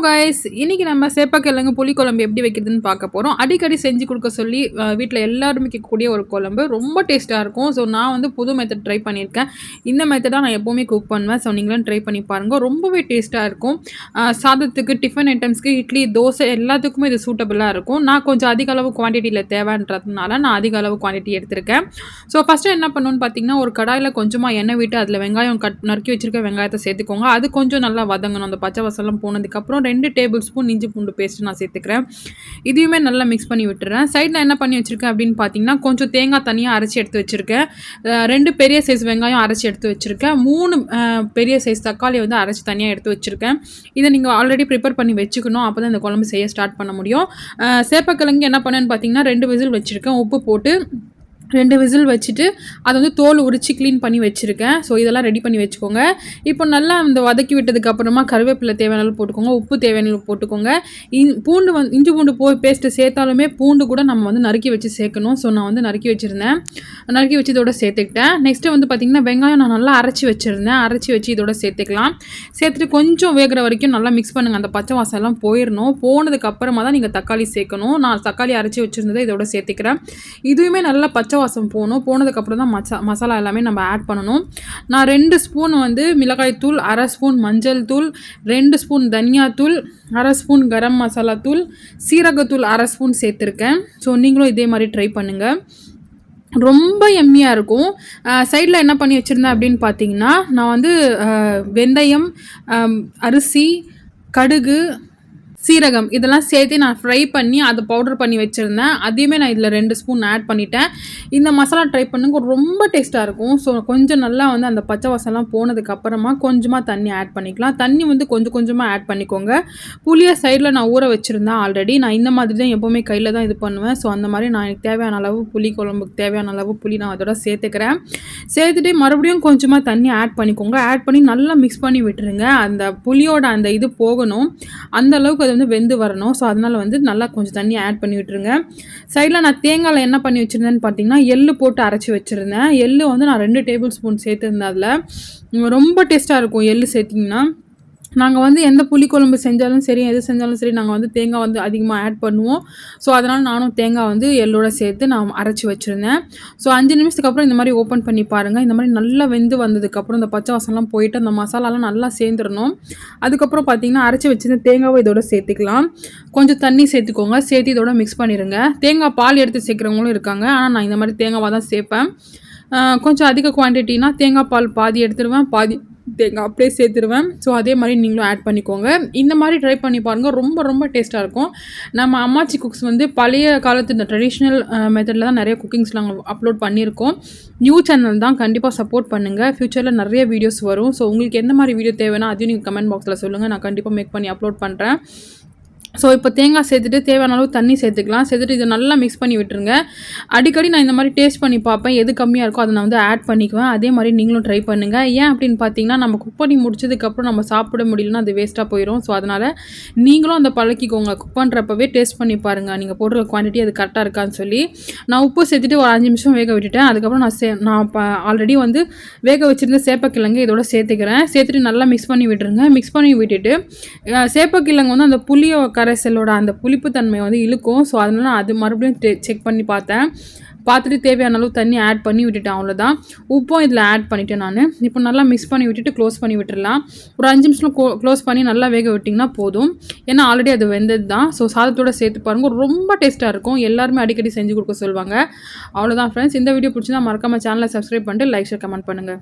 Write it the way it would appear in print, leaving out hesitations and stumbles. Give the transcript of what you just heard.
Guys, இன்னைக்கு நம்ம சேப்பக்கிழங்கு புளிக்குழம்பு எப்படி வைக்கிறதுன்னு பார்க்க போகிறோம். அடிக்கடி செஞ்சு கொடுக்க சொல்லி வீட்டில் எல்லாருமே கேட்கக்கூடிய ஒரு குழம்பு. ரொம்ப டேஸ்ட்டாக இருக்கும். ஸோ நான் வந்து புது மெத்தட் ட்ரை பண்ணியிருக்கேன். இந்த மெத்தடாக நான் எப்போவுமே குக் பண்ணுவேன். ஸோ நீங்களும் ட்ரை பண்ணி பாருங்கள். ரொம்பவே டேஸ்ட்டாக இருக்கும். சாதத்துக்கு, டிஃபன் ஐட்டம்ஸ்க்கு, இட்லி, தோசை எல்லாத்துக்குமே இது சூட்டபுளாக இருக்கும். நான் கொஞ்சம் அதிக அளவு குவான்டிட்டியில் தேவைன்றதுனால நான் அதிக அளவு குவான்டிட்டி எடுத்திருக்கேன். ஸோ ஃபஸ்ட்டு என்ன பண்ணணும்னு பார்த்தீங்கன்னா, ஒரு கடாயில் கொஞ்சமாக எண்ணெய் விட்டு அதில் வெங்காயம் நறுக்கி வச்சுருக்க வெங்காயத்தை சேர்த்துக்கோங்க. அது கொஞ்சம் நல்லா வதங்கணும். அந்த பச்சை வாசம்லாம் போனதுக்கப்புறம் 2 டேபிள் ஸ்பூன் இஞ்சி பூண்டு பேஸ்ட் நான் சேர்த்துக்கிறேன். இதையுமே நல்லா மிக்ஸ் பண்ணி விட்டுறேன். சைடில் என்ன பண்ணி வச்சுருக்கேன் அப்படின்னு பார்த்தீங்கன்னா, கொஞ்சம் தேங்காய் தனியாக அரைச்சி எடுத்து வச்சுருக்கேன். 2 பெரிய சைஸ் வெங்காயம் அரைச்சி எடுத்து வச்சுருக்கேன். 3 பெரிய சைஸ் தக்காளி வந்து அரைச்சி தனியாக எடுத்து வச்சுருக்கேன். இதை நீங்கள் ஆல்ரெடி ப்ரிப்பேர் பண்ணி வச்சுக்கணும். அப்போ தான் இந்த குழம்பு செய்ய ஸ்டார்ட் பண்ண முடியும். சேப்பக்கிழங்கு என்ன பண்ணேன்னு பார்த்தீங்கன்னா, 2 விசில் வச்சுருக்கேன். உப்பு போட்டு 2 விசில் வச்சுட்டு அதை வந்து தோல் உரித்து க்ளீன் பண்ணி வச்சுருக்கேன். ஸோ இதெல்லாம் ரெடி பண்ணி வச்சுக்கோங்க. இப்போ நல்லா அந்த வதக்கி விட்டதுக்கப்புறமா கருவேப்பிலை தேவையான அளவு போட்டுக்கோங்க. உப்பு தேவையான அளவு போட்டுக்கோங்க. பூண்டு இஞ்சி பூண்டு பேஸ்ட்டு சேர்த்தாலுமே பூண்டு கூட நம்ம வந்து நறுக்கி வச்சு சேர்க்கணும். ஸோ நான் வந்து நறுக்கி வச்சுருந்தேன். நறுக்கி வச்சு இதோட சேர்த்துக்கிட்டேன். நெக்ஸ்ட்டு வந்து பார்த்திங்கன்னா, வெங்காயம் நான் நல்லா அரைச்சி வச்சுருந்தேன். அரைச்சி வச்சு இதோட சேர்த்துக்கலாம். சேர்த்துட்டு கொஞ்சம் வேகிற வரைக்கும் நல்லா மிக்ஸ் பண்ணுங்கள். அந்த பச்சை வாசம் எல்லாம் போயிடணும். போனதுக்கப்புறமா தான் நீங்கள் தக்காளி சேர்க்கணும். நான் தக்காளி அரைச்சி வச்சுருந்ததை இதோட சேர்த்துக்கிறேன். இதுவுமே நல்லா பச்சை வாசம் போனதுக்கப்புறம் தான் மசாலா எல்லாமே நம்ம ஆட் பண்ணணும். நான் 2 ஸ்பூன் வந்து மிளகாய் தூள், 1/2 ஸ்பூன் மஞ்சள் தூள், 2 ஸ்பூன் தனியாத்தூள், 1/2 ஸ்பூன் கரம் மசாலா தூள், சீரகத்தூள் 1/2 ஸ்பூன் சேர்த்துருக்கேன். ஸோ நீங்களும் இதே மாதிரி ட்ரை பண்ணுங்கள். ரொம்ப எம்மியாக இருக்கும். சைடில் என்ன பண்ணி வச்சுருந்தேன் அப்படின்னு பார்த்தீங்கன்னா, நான் வந்து வெந்தயம், அரிசி, கடுகு, சீரகம் இதெல்லாம் சேர்த்து நான் ஃப்ரை பண்ணி அதை பவுடர் பண்ணி வச்சுருந்தேன். அதையுமே நான் இதில் 2 ஸ்பூன் ஆட் பண்ணிட்டேன். இந்த மசாலா ட்ரை பண்ணுங்க, ரொம்ப டேஸ்ட்டாக இருக்கும். ஸோ கொஞ்சம் நல்லா வந்து அந்த பச்சை வாசம்லாம் போனதுக்கப்புறமா கொஞ்சமாக தண்ணி ஆட் பண்ணிக்கலாம். தண்ணி வந்து கொஞ்சம் கொஞ்சமாக ஆட் பண்ணிக்கோங்க. புளியை சைடில் நான் ஊற வச்சுருந்தேன் ஆல்ரெடி. நான் இந்த மாதிரி தான் எப்போவுமே கையில் தான் இது பண்ணுவேன். ஸோ அந்த மாதிரி நான் எனக்கு தேவையான அளவு புளி குழம்புக்கு தேவையான அளவு புளி நான் அதோட சேர்த்துக்கிறேன். சேர்த்துட்டு மறுபடியும் கொஞ்சமாக தண்ணி ஆட் பண்ணிக்கோங்க. ஆட் பண்ணி நல்லா மிக்ஸ் பண்ணி விட்டுருங்க. அந்த புளியோட அந்த இது போகணும். அந்த அளவுக்கு அது வந்து வெந்து வரணும். ஸோ அதனால் வந்து நல்லா கொஞ்சம் தண்ணி ஆட் பண்ணி விட்டுருங்க. சைடில் நான் தேங்காயில் என்ன பண்ணி வச்சுருந்தேன்னு பார்த்தீங்கன்னா, எள்ளு போட்டு அரைச்சி வச்சுருந்தேன். எள்ளு வந்து நான் 2 டேபிள் ஸ்பூன் சேர்த்துருந்தேன். அதில் ரொம்ப டேஸ்ட்டாக இருக்கும் எள்ளு சேர்த்திங்கன்னா. நாங்கள் வந்து எந்த புளிக்குழம்பு செஞ்சாலும் சரி, எது செஞ்சாலும் சரி, நாங்கள் வந்து தேங்காய் வந்து அதிகமாக ஆட் பண்ணுவோம். ஸோ அதனால் நானும் தேங்காய் வந்து எள்ளோட சேர்த்து நான் அரைச்சி வச்சுருந்தேன். ஸோ 5 நிமிஷத்துக்கு அப்புறம் இந்த மாதிரி ஓப்பன் பண்ணி பாருங்கள். இந்த மாதிரி நல்லா வெந்து வந்ததுக்கப்புறம் இந்த பச்சை வாசம்லாம் போயிட்டு அந்த மசாலாலாம் நல்லா சேர்ந்துடணும். அதுக்கப்புறம் பார்த்திங்கன்னா, அரைச்சி வச்சுருந்த தேங்காவை இதோட சேர்த்துக்கலாம். கொஞ்சம் தண்ணி சேர்த்துக்கோங்க. சேர்த்து இதோட மிக்ஸ் பண்ணிடுங்க. தேங்காய் பால் எடுத்து சேர்க்குறவங்களும் இருக்காங்க. ஆனால் நான் இந்த மாதிரி தேங்காவாக தான் சேர்ப்பேன். கொஞ்சம் அதிக குவான்டிட்டினா தேங்காய் பால் பாதி எடுத்துடுவேன், பாதி தேங்காய் அப்படியே சேர்த்துருவேன். ஸோ அதே மாதிரி நீங்களும் ஆட் பண்ணிக்கோங்க. இந்த மாதிரி ட்ரை பண்ணி பாருங்கள். ரொம்ப ரொம்ப டேஸ்ட்டாக இருக்கும். நம்ம அம்மாச்சி குக்ஸ் வந்து பழைய காலத்து இந்த ட்ரெடிஷ்னல் மெத்தடில் தான் நிறைய குக்கிங்ஸ் நாங்கள் அப்லோட் பண்ணியிருக்கோம். நியூ சேனல் தான், கண்டிப்பாக சப்போர்ட் பண்ணுங்கள். ஃப்யூச்சரில் நிறைய வீடியோஸ் வரும். ஸோ உங்களுக்கு எந்த மாதிரி வீடியோ தேவைன்னா அதையும் நீங்கள் கமெண்ட் பாக்ஸில் சொல்லுங்கள். நான் கண்டிப்பாக மேக் பண்ணி அப்லோட் பண்ணுறேன். ஸோ இப்போ தேங்காய் சேர்த்துட்டு தேவையான அளவு தண்ணி சேர்த்துக்கலாம். சேர்த்துட்டு இதை நல்லா மிக்ஸ் பண்ணி விட்டுருங்க. அடிக்கடி நான் இந்த மாதிரி டேஸ்ட் பண்ணி பார்ப்பேன். எது கம்மியாக இருக்கோ அதை நான் வந்து ஆட் பண்ணிக்குவேன். அதே மாதிரி நீங்களும் ட்ரை பண்ணுங்கள். ஏன் அப்படின்னு பார்த்தீங்கன்னா, நம்ம குக் பண்ணி முடிச்சதுக்கப்புறம் நம்ம சாப்பிட முடியலன்னா அது வேஸ்ட்டாக போயிடும். ஸோ அதனால் நீங்களும் அந்த பழக்கிக்கோங்க. குக் பண்ணுறப்பவே டேஸ்ட் பண்ணி பாருங்கள். நீங்கள் போடுற குவான்டிட்டி அது கரெக்டாக இருக்கான்னு சொல்லி. நான் உப்பு சேர்த்துட்டு ஒரு 5 நிமிஷம் வேக விட்டுட்டேன். அதுக்கப்புறம் நான் ஆல்ரெடி வந்து வேக வச்சுருந்த சேப்பக்கிழங்கு இதோட சேர்த்துக்கிறேன். சேர்த்துட்டு நல்லா மிக்ஸ் பண்ணி விட்டுருங்க. மிக்ஸ் பண்ணி விட்டுட்டு சேப்பக்கிழங்கு வந்து அந்த புளியை கரைசலோட அந்த புளிப்பு தன்மை வந்து இழுக்கும். ஸோ அதனால் அது மறுபடியும் செக் பண்ணி பார்த்துட்டு தேவையான அளவு தண்ணி ஆட் பண்ணி விட்டுட்டேன். அவ்வளோதான். உப்பும் இதில் ஆட் பண்ணிவிட்டேன் நான். இப்போ நல்லா மிக்ஸ் பண்ணி விட்டுட்டு க்ளோஸ் பண்ணி விட்டுடலாம். ஒரு 5 நிமிஷம் க்ளோஸ் பண்ணி நல்லா வேக விட்டிங்கன்னா போதும். ஏன்னா ஆல்ரெடி அது வெந்தது தான். ஸோ சாதத்தோடு சேர்த்து பாருங்கள், ரொம்ப டேஸ்ட்டாக இருக்கும். எல்லாருமே அடிக்கடி செஞ்சு கொடுக்க சொல்லுவாங்க. அவ்வளோதான் ஃப்ரெண்ட்ஸ். இந்த வீடியோ பிடிச்சிருந்தா மறக்காம சேனலை சப்ஸ்கிரைப் பண்ணிட்டு லைக் ஷேர் கமெண்ட் பண்ணுங்கள்.